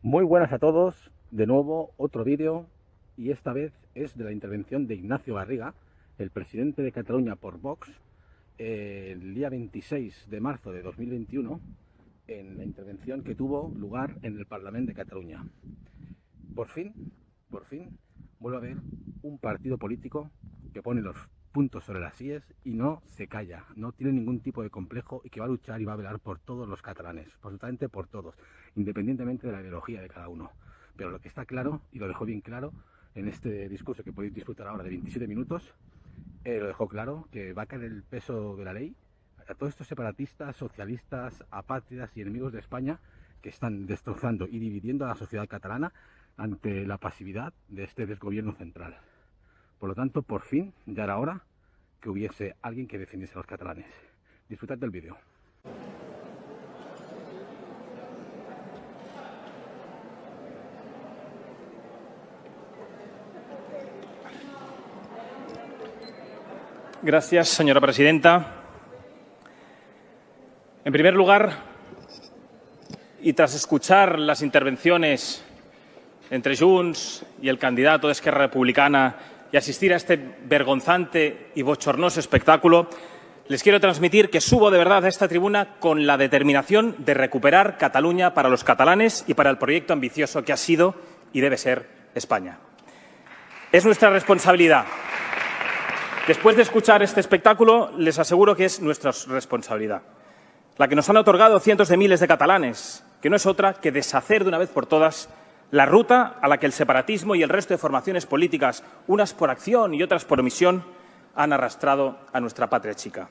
Muy buenas a todos, de nuevo otro vídeo y esta vez es de la intervención de Ignacio Garriga, el presidente de Cataluña por Vox, el día 26 de marzo de 2021, en la intervención que tuvo lugar en el Parlamento de Cataluña. Por fin, vuelve a haber un partido político que pone los puntos sobre las íes y no se calla, no tiene ningún tipo de complejo y que va a luchar y va a velar por todos los catalanes, absolutamente por todos, independientemente de la ideología de cada uno. Pero lo que está claro, y lo dejó bien claro en este discurso que podéis disfrutar ahora de 27 minutos, lo dejó claro que va a caer el peso de la ley a todos estos separatistas, socialistas, apátridas y enemigos de España que están destrozando y dividiendo a la sociedad catalana ante la pasividad de este desgobierno central. Por lo tanto, por fin, ya era hora que hubiese alguien que defendiese a los catalanes. Disfrutad del vídeo. Gracias, señora presidenta. En primer lugar, y tras escuchar las intervenciones entre Junts y el candidato de Esquerra Republicana y asistir a este vergonzante y bochornoso espectáculo, les quiero transmitir que subo de verdad a esta tribuna con la determinación de recuperar Cataluña para los catalanes y para el proyecto ambicioso que ha sido y debe ser España. Es nuestra responsabilidad. Después de escuchar este espectáculo, les aseguro que es nuestra responsabilidad, la que nos han otorgado cientos de miles de catalanes, que no es otra que deshacer de una vez por todas la ruta a la que el separatismo y el resto de formaciones políticas, unas por acción y otras por omisión, han arrastrado a nuestra patria chica.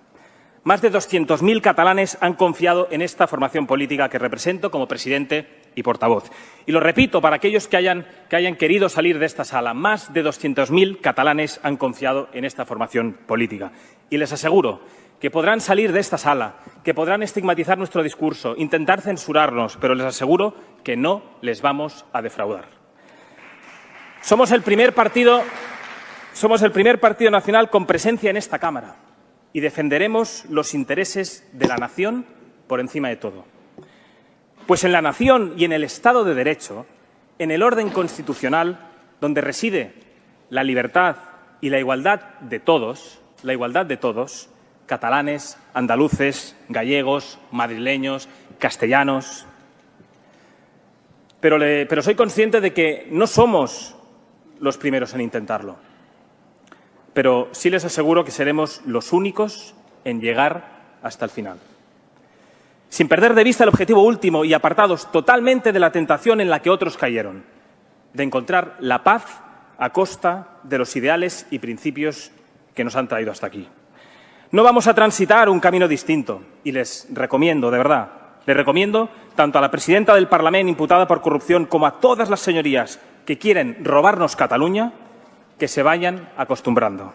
Más de 200.000 catalanes han confiado en esta formación política que represento como presidente y portavoz. Y lo repito para aquellos que hayan querido salir de esta sala. Más de 200.000 catalanes han confiado en esta formación política. Y les aseguro que podrán salir de esta sala, que podrán estigmatizar nuestro discurso, intentar censurarnos, pero les aseguro que no les vamos a defraudar. Somos el primer partido nacional con presencia en esta Cámara y defenderemos los intereses de la nación por encima de todo. Pues en la nación y en el Estado de Derecho, en el orden constitucional, donde reside la libertad y la igualdad de todos, catalanes, andaluces, gallegos, madrileños, castellanos. Pero soy consciente de que no somos los primeros en intentarlo. Pero sí les aseguro que seremos los únicos en llegar hasta el final. Sin perder de vista el objetivo último y apartados totalmente de la tentación en la que otros cayeron, de encontrar la paz a costa de los ideales y principios que nos han traído hasta aquí. No vamos a transitar un camino distinto y les recomiendo, de verdad, les recomiendo tanto a la presidenta del Parlamento imputada por corrupción como a todas las señorías que quieren robarnos Cataluña, que se vayan acostumbrando.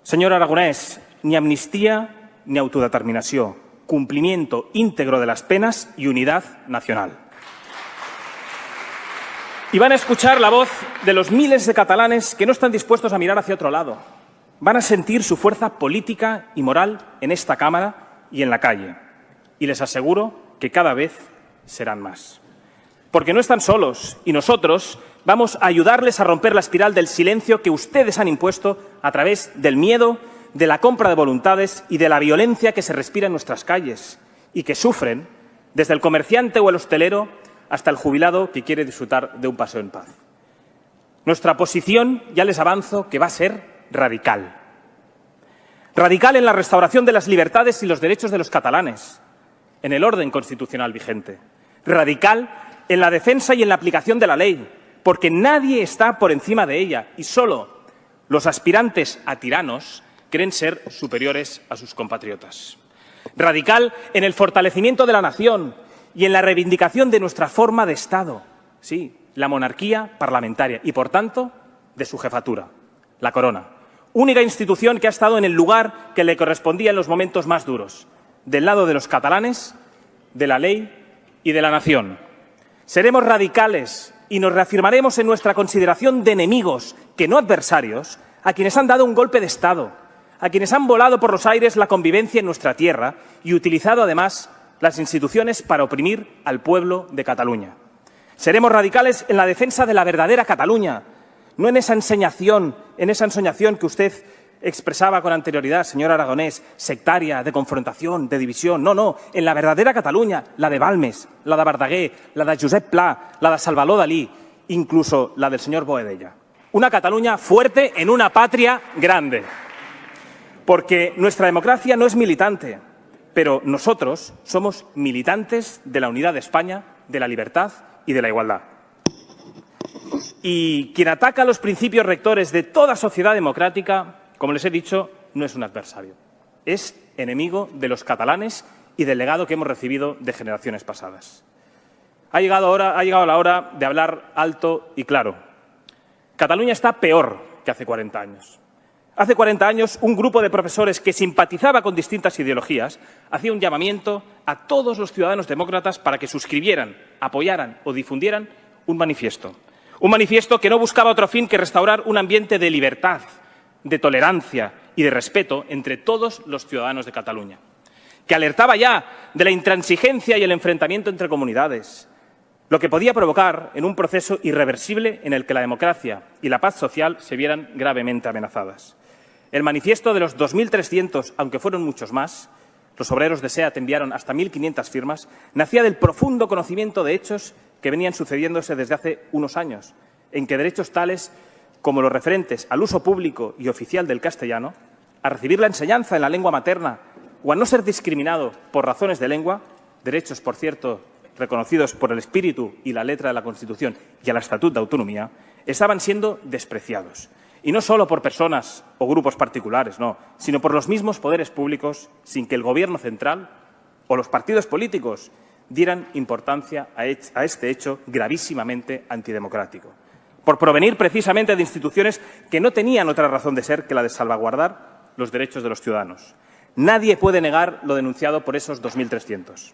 Senyor Aragonès, ni amnistía ni autodeterminació, cumplimiento íntegro de las penas y unidad nacional. Y van a escuchar la voz de los miles de catalanes que no están dispuestos a mirar hacia otro lado. Van a sentir su fuerza política y moral en esta Cámara y en la calle. Y les aseguro que cada vez serán más. Porque no están solos y nosotros vamos a ayudarles a romper la espiral del silencio que ustedes han impuesto a través del miedo, de la compra de voluntades y de la violencia que se respira en nuestras calles y que sufren desde el comerciante o el hostelero hasta el jubilado que quiere disfrutar de un paseo en paz. Nuestra posición, ya les avanzo, que va a ser radical. Radical en la restauración de las libertades y los derechos de los catalanes, en el orden constitucional vigente. Radical en la defensa y en la aplicación de la ley, porque nadie está por encima de ella y solo los aspirantes a tiranos creen ser superiores a sus compatriotas. Radical en el fortalecimiento de la nación y en la reivindicación de nuestra forma de Estado, sí, la monarquía parlamentaria y, por tanto, de su jefatura, la corona. Única institución que ha estado en el lugar que le correspondía en los momentos más duros, del lado de los catalanes, de la ley y de la nación. Seremos radicales y nos reafirmaremos en nuestra consideración de enemigos, que no adversarios, a quienes han dado un golpe de Estado, a quienes han volado por los aires la convivencia en nuestra tierra y utilizado además las instituciones para oprimir al pueblo de Cataluña. Seremos radicales en la defensa de la verdadera Cataluña, no en esa ensoñación que usted expresaba con anterioridad, señor Aragonés, sectaria, de confrontación, de división. No, en la verdadera Cataluña, la de Balmes, la de Verdaguer, la de Josep Pla, la de Salvador Dalí, incluso la del señor Boadella. Una Cataluña fuerte en una patria grande. Porque nuestra democracia no es militante, pero nosotros somos militantes de la unidad de España, de la libertad y de la igualdad. Y quien ataca los principios rectores de toda sociedad democrática, como les he dicho, no es un adversario. Es enemigo de los catalanes y del legado que hemos recibido de generaciones pasadas. Ha llegado la hora de hablar alto y claro. Cataluña está peor que hace 40 años. Hace 40 años, un grupo de profesores que simpatizaba con distintas ideologías hacía un llamamiento a todos los ciudadanos demócratas para que suscribieran, apoyaran o difundieran un manifiesto. Un manifiesto que no buscaba otro fin que restaurar un ambiente de libertad, de tolerancia y de respeto entre todos los ciudadanos de Cataluña. Que alertaba ya de la intransigencia y el enfrentamiento entre comunidades, lo que podía provocar en un proceso irreversible en el que la democracia y la paz social se vieran gravemente amenazadas. El manifiesto de los 2.300, aunque fueron muchos más, los obreros de SEAT enviaron hasta 1.500 firmas, nacía del profundo conocimiento de hechos que venían sucediéndose desde hace unos años, en que derechos tales como los referentes al uso público y oficial del castellano, a recibir la enseñanza en la lengua materna o a no ser discriminado por razones de lengua, derechos, por cierto, reconocidos por el espíritu y la letra de la Constitución y al Estatuto de Autonomía, estaban siendo despreciados. Y no solo por personas o grupos particulares, no, sino por los mismos poderes públicos, sin que el Gobierno central o los partidos políticos dieran importancia a este hecho gravísimamente antidemocrático. Por provenir precisamente de instituciones que no tenían otra razón de ser que la de salvaguardar los derechos de los ciudadanos. Nadie puede negar lo denunciado por esos 2.300.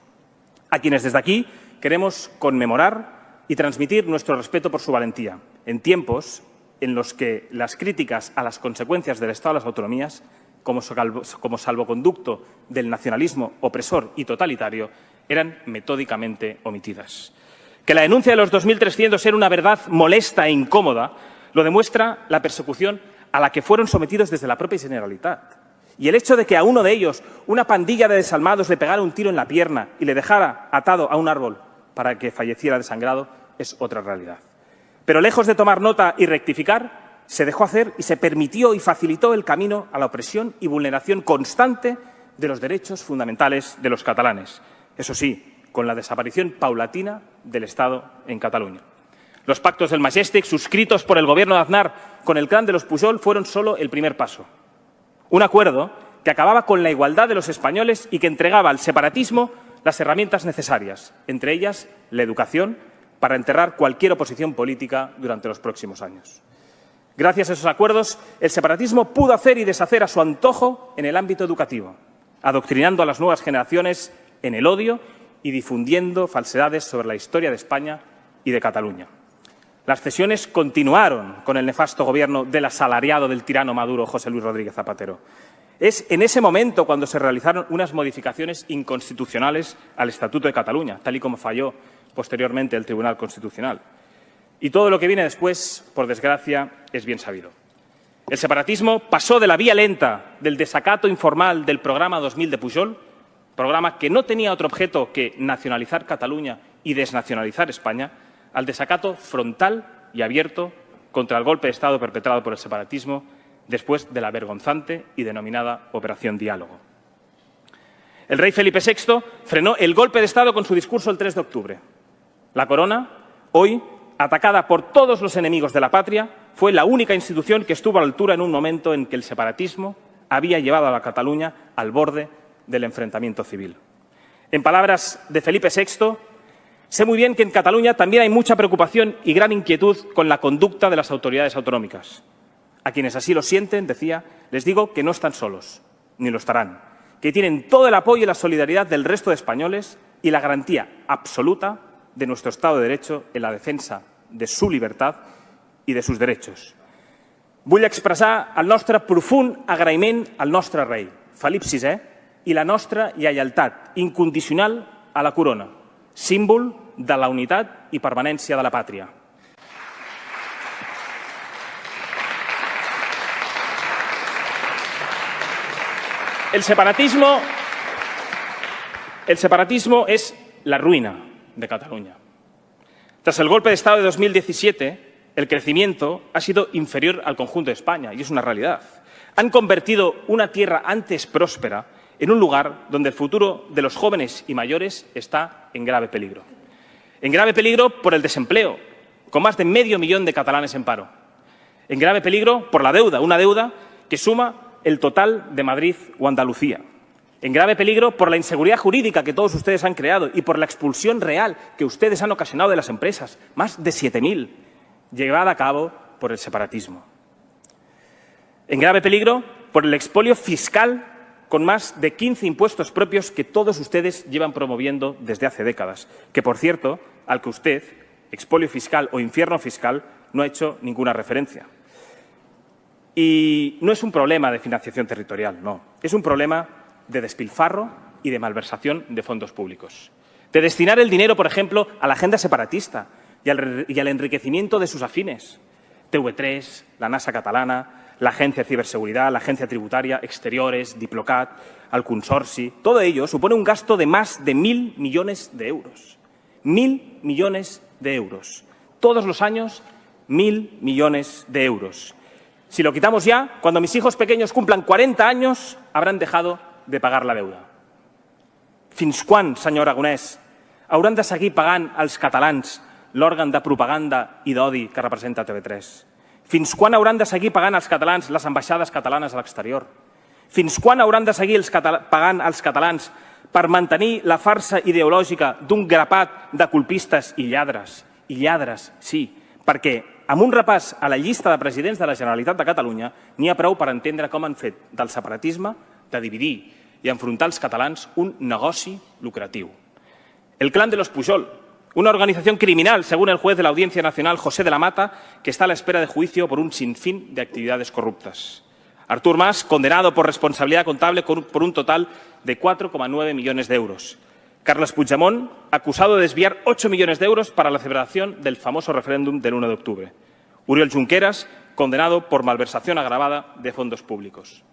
A quienes desde aquí queremos conmemorar y transmitir nuestro respeto por su valentía, en tiempos en los que las críticas a las consecuencias del Estado de las autonomías, como salvoconducto del nacionalismo opresor y totalitario, eran metódicamente omitidas. Que la denuncia de los 2.300 era una verdad molesta e incómoda lo demuestra la persecución a la que fueron sometidos desde la propia Generalitat. Y el hecho de que a uno de ellos, una pandilla de desalmados, le pegara un tiro en la pierna y le dejara atado a un árbol para que falleciera desangrado es otra realidad. Pero lejos de tomar nota y rectificar, se dejó hacer y se permitió y facilitó el camino a la opresión y vulneración constante de los derechos fundamentales de los catalanes. Eso sí, con la desaparición paulatina del Estado en Cataluña. Los pactos del Majestic, suscritos por el Gobierno de Aznar con el clan de los Pujol, fueron solo el primer paso. Un acuerdo que acababa con la igualdad de los españoles y que entregaba al separatismo las herramientas necesarias, entre ellas la educación, para enterrar cualquier oposición política durante los próximos años. Gracias a esos acuerdos, el separatismo pudo hacer y deshacer a su antojo en el ámbito educativo, adoctrinando a las nuevas generaciones en el odio y difundiendo falsedades sobre la historia de España y de Cataluña. Las cesiones continuaron con el nefasto gobierno del asalariado del tirano Maduro, José Luis Rodríguez Zapatero. Es en ese momento cuando se realizaron unas modificaciones inconstitucionales al Estatuto de Cataluña, tal y como falló posteriormente el Tribunal Constitucional. Y todo lo que viene después, por desgracia, es bien sabido. El separatismo pasó de la vía lenta del desacato informal del programa 2000 de Pujol, programa que no tenía otro objeto que nacionalizar Cataluña y desnacionalizar España, al desacato frontal y abierto contra el golpe de Estado perpetrado por el separatismo después de la vergonzante y denominada Operación Diálogo. El rey Felipe VI frenó el golpe de Estado con su discurso el 3 de octubre. La corona, hoy, atacada por todos los enemigos de la patria, fue la única institución que estuvo a la altura en un momento en que el separatismo había llevado a la Cataluña al borde del enfrentamiento civil. En palabras de Felipe VI, sé muy bien que en Cataluña también hay mucha preocupación y gran inquietud con la conducta de las autoridades autonómicas. A quienes así lo sienten, decía, les digo que no están solos, ni lo estarán, que tienen todo el apoyo y la solidaridad del resto de españoles y la garantía absoluta de nuestro Estado de Derecho en la defensa de su libertad i de sus derechos. Vull expressar el nostre profund agraïment al nostre rei, Felip VI, i la nostra lleialtat incondicional a la corona, símbol de la unitat i permanència de la pàtria. El separatismo es la ruina de Cataluña. Tras el golpe de Estado de 2017, el crecimiento ha sido inferior al conjunto de España, y es una realidad. Han convertido una tierra antes próspera en un lugar donde el futuro de los jóvenes y mayores está en grave peligro. En grave peligro por el desempleo, con más de medio millón de catalanes en paro. En grave peligro por la deuda, una deuda que suma el total de Madrid o Andalucía. En grave peligro por la inseguridad jurídica que todos ustedes han creado y por la expulsión real que ustedes han ocasionado de las empresas, más de 7.000, llevada a cabo por el separatismo. En grave peligro por el expolio fiscal con más de 15 impuestos propios que todos ustedes llevan promoviendo desde hace décadas, que, por cierto, al que usted, expolio fiscal o infierno fiscal, no ha hecho ninguna referencia. Y no es un problema de financiación territorial, no. Es un problema de despilfarro y de malversación de fondos públicos. De destinar el dinero, por ejemplo, a la agenda separatista y al enriquecimiento de sus afines. TV3, la NASA catalana, la Agencia de Ciberseguridad, la Agencia Tributaria, Exteriores, Diplocat, al Consorci. Todo ello supone un gasto de más de 1.000 millones de euros. 1.000 millones de euros. Todos los años, 1.000 millones de euros. Si lo quitamos ya, cuando mis hijos pequeños cumplan 40 años, habrán dejado de pagar la deuda. Fins quan, senyor Aragonès, hauran de seguir pagant als catalans l'òrgan de propaganda i d'odi que representa TV3? Fins quan hauran de seguir pagant als catalans les ambaixades catalanes a l'exterior? Fins quan hauran de seguir pagant als catalans per mantenir la farsa ideològica d'un grapat de colpistes i lladres? I lladres, sí, perquè amb un repàs a la llista de presidents de la Generalitat de Catalunya n'hi ha prou per entendre com han fet del separatisme, de dividir i enfrontar els catalans, un negoci lucratiu. El clan de los Pujol, una organización criminal, según el juez de la Audiencia Nacional, José de la Mata, que está a la espera de juicio por un sinfín de actividades corruptas. Artur Mas, condenado por responsabilidad contable por un total de 4,9 millones de euros. Carles Puigdemont, acusado de desviar 8 millones de euros para la celebración del famoso referéndum del 1 de octubre. Oriol Junqueras, condenado por malversación agravada de fondos públicos.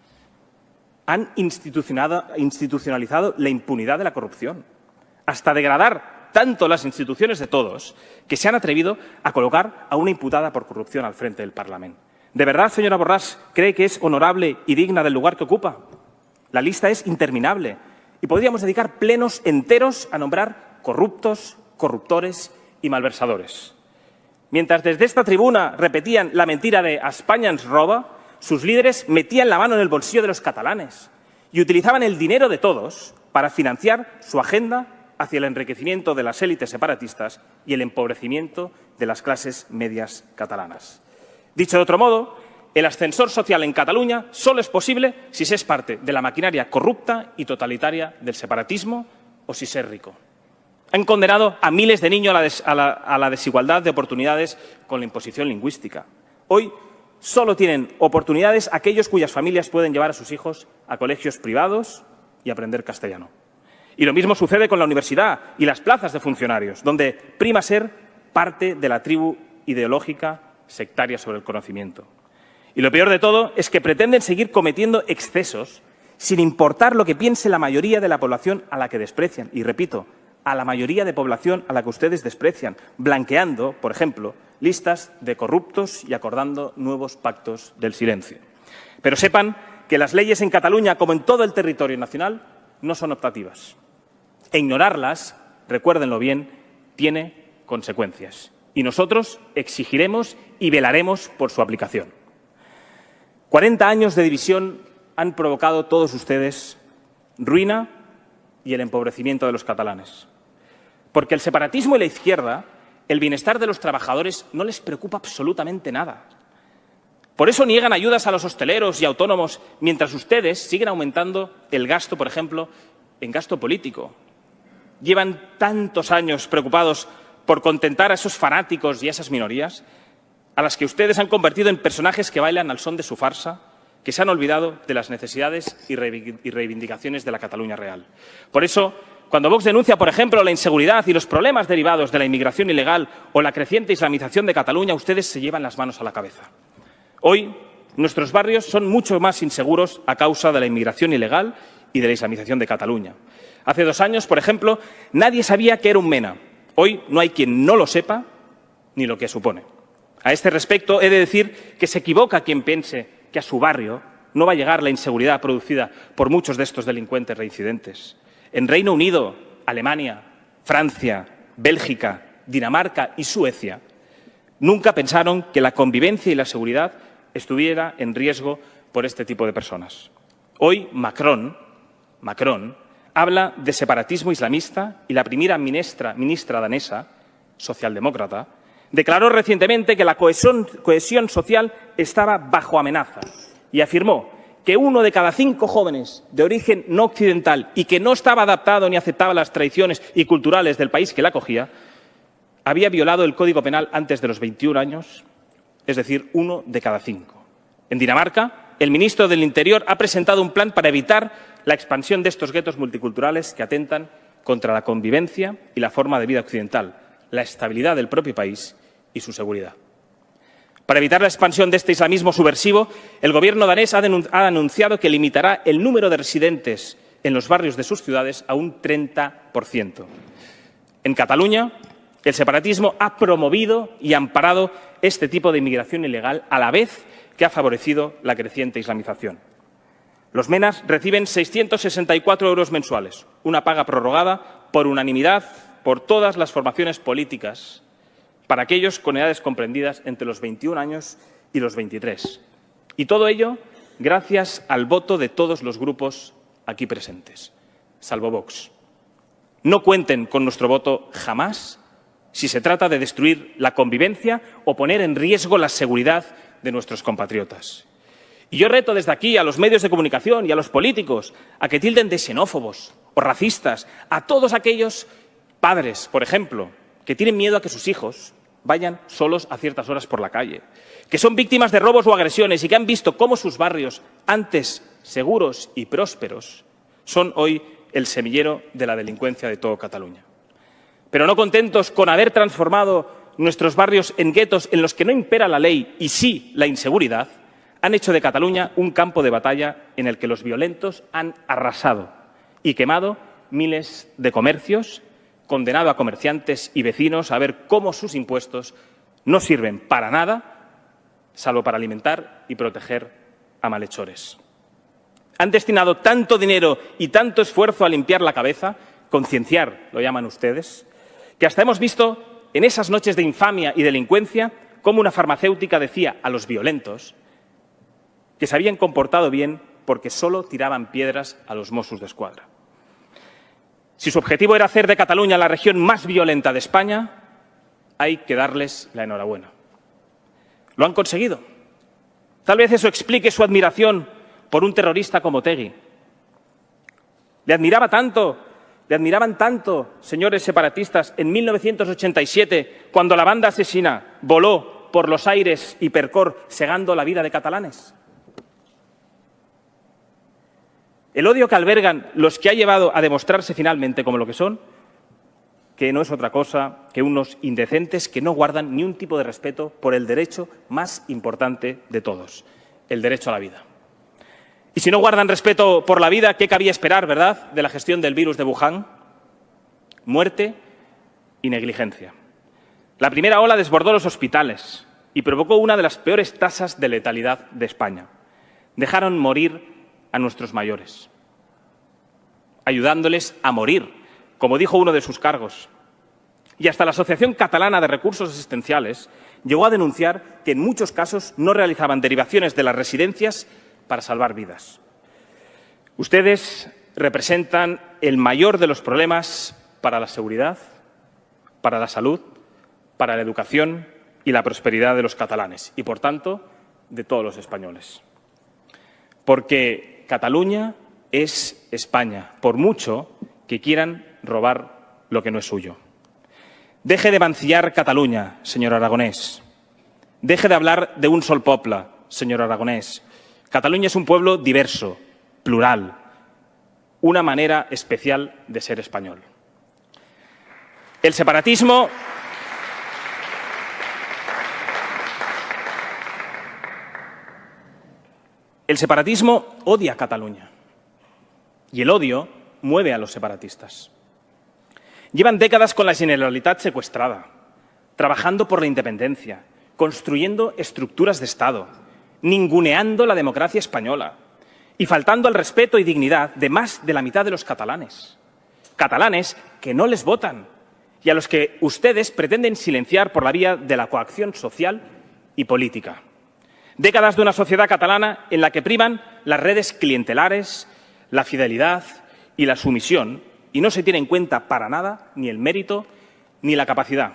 Han institucionalizado la impunidad de la corrupción, hasta degradar tanto las instituciones de todos que se han atrevido a colocar a una imputada por corrupción al frente del Parlamento. ¿De verdad, señora Borràs, cree que es honorable y digna del lugar que ocupa? La lista es interminable y podríamos dedicar plenos enteros a nombrar corruptos, corruptores y malversadores. Mientras desde esta tribuna repetían la mentira de "a España ens roba", sus líderes metían la mano en el bolsillo de los catalanes y utilizaban el dinero de todos para financiar su agenda hacia el enriquecimiento de las élites separatistas y el empobrecimiento de las clases medias catalanas. Dicho de otro modo, el ascensor social en Cataluña solo es posible si se es parte de la maquinaria corrupta y totalitaria del separatismo o si se es rico. Han condenado a miles de niños a la desigualdad de oportunidades con la imposición lingüística. Hoy solo tienen oportunidades aquellos cuyas familias pueden llevar a sus hijos a colegios privados y aprender castellano. Y lo mismo sucede con la universidad y las plazas de funcionarios, donde prima ser parte de la tribu ideológica sectaria sobre el conocimiento. Y lo peor de todo es que pretenden seguir cometiendo excesos sin importar lo que piense la mayoría de la población a la que desprecian. Y repito, a la mayoría de población a la que ustedes desprecian, blanqueando, por ejemplo, listas de corruptos y acordando nuevos pactos del silencio. Pero sepan que las leyes en Cataluña, como en todo el territorio nacional, no son optativas. E ignorarlas, recuérdenlo bien, tiene consecuencias. Y nosotros exigiremos y velaremos por su aplicación. 40 años de división han provocado todos ustedes ruina y el empobrecimiento de los catalanes. Porque el separatismo y la izquierda, el bienestar de los trabajadores no les preocupa absolutamente nada. Por eso niegan ayudas a los hosteleros y autónomos mientras ustedes siguen aumentando el gasto, por ejemplo, en gasto político. Llevan tantos años preocupados por contentar a esos fanáticos y a esas minorías a las que ustedes han convertido en personajes que bailan al son de su farsa, que se han olvidado de las necesidades y reivindicaciones de la Cataluña real. Por eso Cuando Vox denuncia, por ejemplo, la inseguridad y los problemas derivados de la inmigración ilegal o la creciente islamización de Cataluña, ustedes se llevan las manos a la cabeza. Hoy, nuestros barrios son mucho más inseguros a causa de la inmigración ilegal y de la islamización de Cataluña. Hace 2 años, por ejemplo, nadie sabía qué era un MENA. Hoy no hay quien no lo sepa ni lo que supone. A este respecto, he de decir que se equivoca quien piense que a su barrio no va a llegar la inseguridad producida por muchos de estos delincuentes reincidentes. En Reino Unido, Alemania, Francia, Bélgica, Dinamarca y Suecia nunca pensaron que la convivencia y la seguridad estuviera en riesgo por este tipo de personas. Hoy Macron habla de separatismo islamista y la primera ministra danesa, socialdemócrata, declaró recientemente que la cohesión social estaba bajo amenaza y afirmó que 1 de cada 5 jóvenes de origen no occidental y que no estaba adaptado ni aceptaba las tradiciones y culturales del país que la acogía, había violado el Código Penal antes de los 21 años, es decir, 1 de cada 5. En Dinamarca, el ministro del Interior ha presentado un plan para evitar la expansión de estos guetos multiculturales que atentan contra la convivencia y la forma de vida occidental, la estabilidad del propio país y su seguridad. Para evitar la expansión de este islamismo subversivo, el Gobierno danés ha anunciado que limitará el número de residentes en los barrios de sus ciudades a un 30%. En Cataluña, el separatismo ha promovido y amparado este tipo de inmigración ilegal a la vez que ha favorecido la creciente islamización. Los MENAs reciben 664 euros mensuales, una paga prorrogada por unanimidad por todas las formaciones políticas para aquellos con edades comprendidas entre los 21 años y los 23. Y todo ello gracias al voto de todos los grupos aquí presentes, salvo Vox. No cuenten con nuestro voto jamás si se trata de destruir la convivencia o poner en riesgo la seguridad de nuestros compatriotas. Y yo reto desde aquí a los medios de comunicación y a los políticos a que tilden de xenófobos o racistas a todos aquellos padres, por ejemplo, que tienen miedo a que sus hijos vayan solos a ciertas horas por la calle, que son víctimas de robos o agresiones y que han visto cómo sus barrios, antes seguros y prósperos, son hoy el semillero de la delincuencia de toda Cataluña. Pero no contentos con haber transformado nuestros barrios en guetos en los que no impera la ley y sí la inseguridad, han hecho de Cataluña un campo de batalla en el que los violentos han arrasado y quemado miles de comercios, condenado a comerciantes y vecinos a ver cómo sus impuestos no sirven para nada, salvo para alimentar y proteger a malhechores. Han destinado tanto dinero y tanto esfuerzo a limpiar la cabeza, concienciar, lo llaman ustedes, que hasta hemos visto en esas noches de infamia y delincuencia cómo una farmacéutica decía a los violentos que se habían comportado bien porque solo tiraban piedras a los Mossos d'Esquadra. Si su objetivo era hacer de Cataluña la región más violenta de España, hay que darles la enhorabuena. Lo han conseguido. Tal vez eso explique su admiración por un terrorista como Otegi. Le admiraban tanto, señores separatistas, en 1987, cuando la banda asesina voló por los aires y Percor segando la vida de catalanes. El odio que albergan los que ha llevado a demostrarse finalmente como lo que son, que no es otra cosa que unos indecentes que no guardan ni un tipo de respeto por el derecho más importante de todos, el derecho a la vida. Y si no guardan respeto por la vida, ¿qué cabía esperar, verdad, de la gestión del virus de Wuhan? Muerte y negligencia. La primera ola desbordó los hospitales y provocó una de las peores tasas de letalidad de España. Dejaron morir a nuestros mayores, ayudándoles a morir, como dijo uno de sus cargos. Y hasta la Asociación Catalana de Recursos Asistenciales llegó a denunciar que en muchos casos no realizaban derivaciones de las residencias para salvar vidas. Ustedes representan el mayor de los problemas para la seguridad, para la salud, para la educación y la prosperidad de los catalanes y, por tanto, de todos los españoles. Porque Cataluña es España, por mucho que quieran robar lo que no es suyo. Deje de mancillar Cataluña, señor Aragonés. Deje de hablar de un sol poble, señor Aragonés. Cataluña es un pueblo diverso, plural, una manera especial de ser español. El separatismo odia a Cataluña y el odio mueve a los separatistas. Llevan décadas con la Generalitat secuestrada, trabajando por la independencia, construyendo estructuras de Estado, ninguneando la democracia española y faltando al respeto y dignidad de más de la mitad de los catalanes. Catalanes que no les votan y a los que ustedes pretenden silenciar por la vía de la coacción social y política. Décadas de una sociedad catalana en la que priman las redes clientelares, la fidelidad y la sumisión, y no se tiene en cuenta para nada ni el mérito ni la capacidad.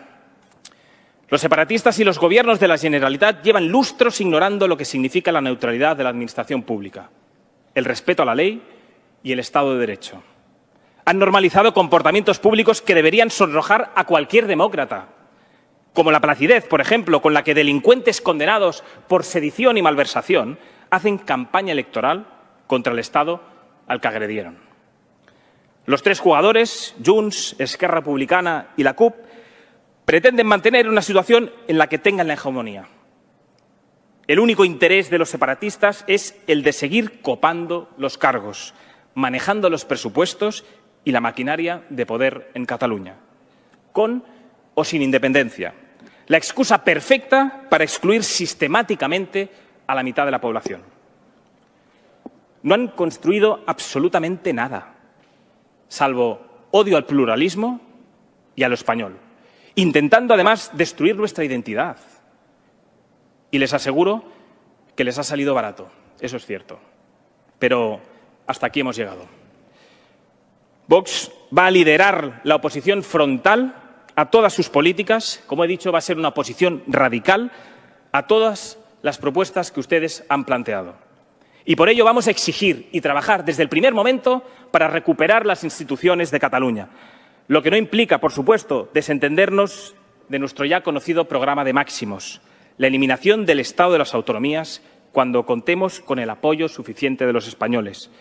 Los separatistas y los gobiernos de la Generalitat llevan lustros ignorando lo que significa la neutralidad de la administración pública, el respeto a la ley y el Estado de Derecho. Han normalizado comportamientos públicos que deberían sonrojar a cualquier demócrata, como la placidez, por ejemplo, con la que delincuentes condenados por sedición y malversación hacen campaña electoral contra el Estado al que agredieron. Los tres jugadores, Junts, Esquerra Republicana y la CUP, pretenden mantener una situación en la que tengan la hegemonía. El único interés de los separatistas es el de seguir copando los cargos, manejando los presupuestos y la maquinaria de poder en Cataluña, con o sin independencia. La excusa perfecta para excluir sistemáticamente a la mitad de la población. No han construido absolutamente nada, salvo odio al pluralismo y a lo español, intentando además destruir nuestra identidad. Y les aseguro que les ha salido barato, eso es cierto. Pero hasta aquí hemos llegado. Vox va a liderar la oposición frontal a todas sus políticas. Como he dicho, va a ser una oposición radical a todas las propuestas que ustedes han planteado. Y por ello vamos a exigir y trabajar desde el primer momento para recuperar las instituciones de Cataluña, lo que no implica, por supuesto, desentendernos de nuestro ya conocido programa de máximos, la eliminación del Estado de las autonomías cuando contemos con el apoyo suficiente de los españoles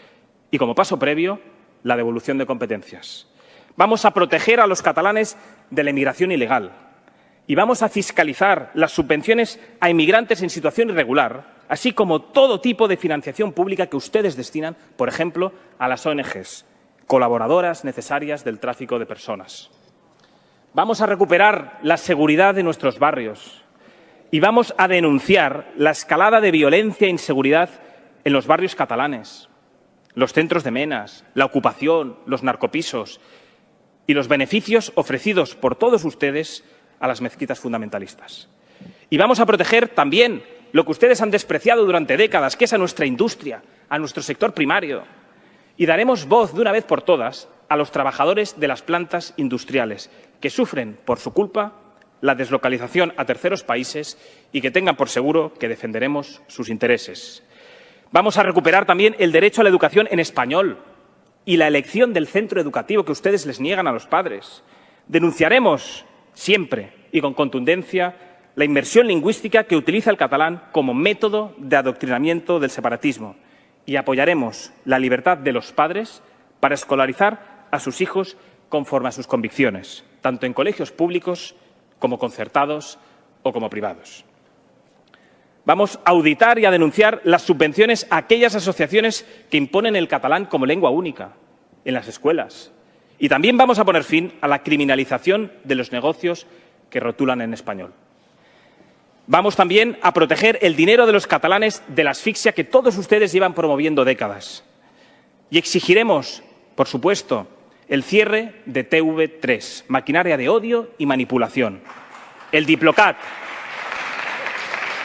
y, como paso previo, la devolución de competencias. Vamos a proteger a los catalanes de la inmigración ilegal y vamos a fiscalizar las subvenciones a inmigrantes en situación irregular, así como todo tipo de financiación pública que ustedes destinan, por ejemplo, a las ONGs, colaboradoras necesarias del tráfico de personas. Vamos a recuperar la seguridad de nuestros barrios y vamos a denunciar la escalada de violencia e inseguridad en los barrios catalanes, los centros de menas, la ocupación, los narcopisos y los beneficios ofrecidos por todos ustedes a las mezquitas fundamentalistas. Y vamos a proteger también lo que ustedes han despreciado durante décadas, que es a nuestra industria, a nuestro sector primario. Y daremos voz de una vez por todas a los trabajadores de las plantas industriales, que sufren por su culpa la deslocalización a terceros países y que tengan por seguro que defenderemos sus intereses. Vamos a recuperar también el derecho a la educación en español y la elección del centro educativo que ustedes les niegan a los padres. Denunciaremos siempre y con contundencia la inmersión lingüística que utiliza el catalán como método de adoctrinamiento del separatismo y apoyaremos la libertad de los padres para escolarizar a sus hijos conforme a sus convicciones, tanto en colegios públicos como concertados o como privados. Vamos a auditar y a denunciar las subvenciones a aquellas asociaciones que imponen el catalán como lengua única en las escuelas. Y también vamos a poner fin a la criminalización de los negocios que rotulan en español. Vamos también a proteger el dinero de los catalanes de la asfixia que todos ustedes llevan promoviendo décadas. Y exigiremos, por supuesto, el cierre de TV3, maquinaria de odio y manipulación, el Diplocat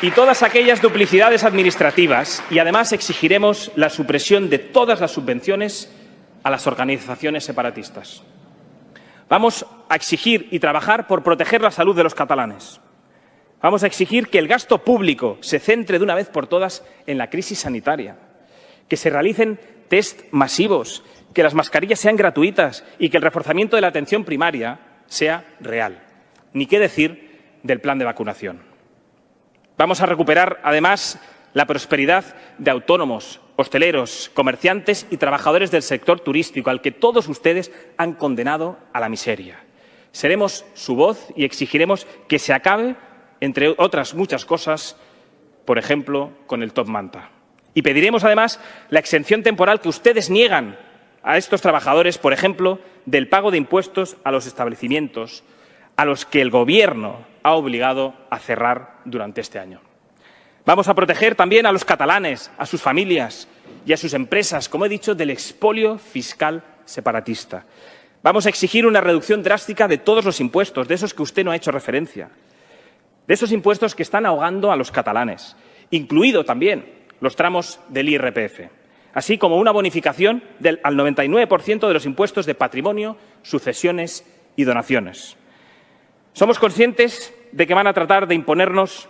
y todas aquellas duplicidades administrativas. Y además exigiremos la supresión de todas las subvenciones a las organizaciones separatistas. Vamos a exigir y trabajar por proteger la salud de los catalanes. Vamos a exigir que el gasto público se centre de una vez por todas en la crisis sanitaria, que se realicen test masivos, que las mascarillas sean gratuitas y que el reforzamiento de la atención primaria sea real. Ni qué decir del plan de vacunación. Vamos a recuperar, además, la prosperidad de autónomos, hosteleros, comerciantes y trabajadores del sector turístico, al que todos ustedes han condenado a la miseria. Seremos su voz y exigiremos que se acabe, entre otras muchas cosas, por ejemplo, con el top manta. Y pediremos, además, la exención temporal que ustedes niegan a estos trabajadores, por ejemplo, del pago de impuestos a los establecimientos a los que el Gobierno ha obligado a cerrar durante este año. Vamos a proteger también a los catalanes, a sus familias y a sus empresas, como he dicho, del expolio fiscal separatista. Vamos a exigir una reducción drástica de todos los impuestos, de esos que usted no ha hecho referencia, de esos impuestos que están ahogando a los catalanes, incluido también los tramos del IRPF, así como una bonificación al 99% de los impuestos de patrimonio, sucesiones y donaciones. Somos conscientes de que van a tratar de imponernos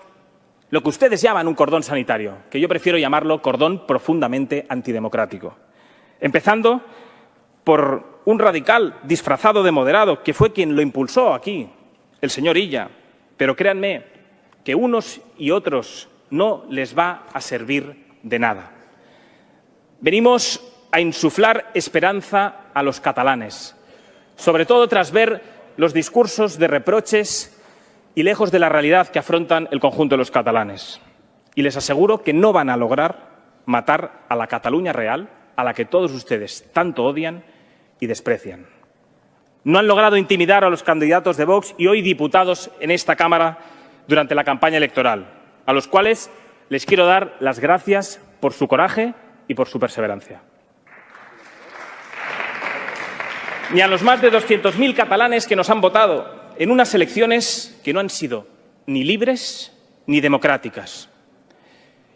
lo que ustedes llaman un cordón sanitario, que yo prefiero llamarlo cordón profundamente antidemocrático. Empezando por un radical disfrazado de moderado, que fue quien lo impulsó aquí, el señor Illa. Pero créanme que unos y otros no les va a servir de nada. Venimos a insuflar esperanza a los catalanes, sobre todo tras ver los discursos de reproches y lejos de la realidad que afrontan el conjunto de los catalanes. Y les aseguro que no van a lograr matar a la Cataluña real, a la que todos ustedes tanto odian y desprecian. No han logrado intimidar a los candidatos de Vox y hoy diputados en esta Cámara durante la campaña electoral, a los cuales les quiero dar las gracias por su coraje y por su perseverancia. Ni a los más de 200.000 catalanes que nos han votado en unas elecciones que no han sido ni libres ni democráticas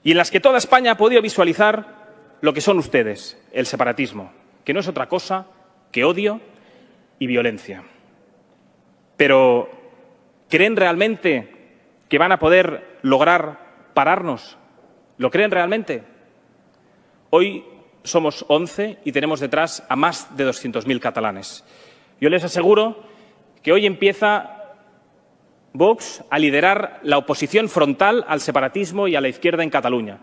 y en las que toda España ha podido visualizar lo que son ustedes, el separatismo, que no es otra cosa que odio y violencia. Pero, ¿creen realmente que van a poder lograr pararnos? ¿Lo creen realmente? Hoy somos 11 y tenemos detrás a más de 200.000 catalanes. Yo les aseguro que hoy empieza Vox a liderar la oposición frontal al separatismo y a la izquierda en Cataluña.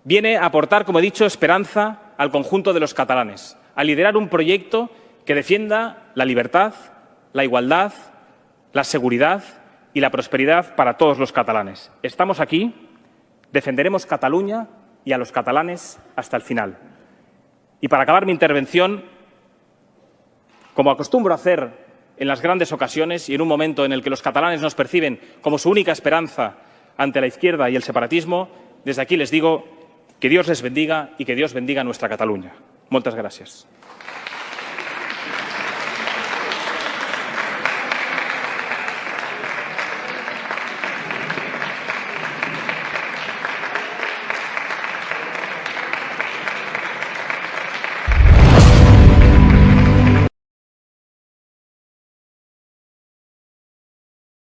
Viene a aportar, como he dicho, esperanza al conjunto de los catalanes, a liderar un proyecto que defienda la libertad, la igualdad, la seguridad y la prosperidad para todos los catalanes. Estamos aquí, defenderemos Cataluña y a los catalanes hasta el final. Y para acabar mi intervención, como acostumbro a hacer en las grandes ocasiones y en un momento en el que los catalanes nos perciben como su única esperanza ante la izquierda y el separatismo, desde aquí les digo que Dios les bendiga y que Dios bendiga nuestra Cataluña. Moltes gràcies.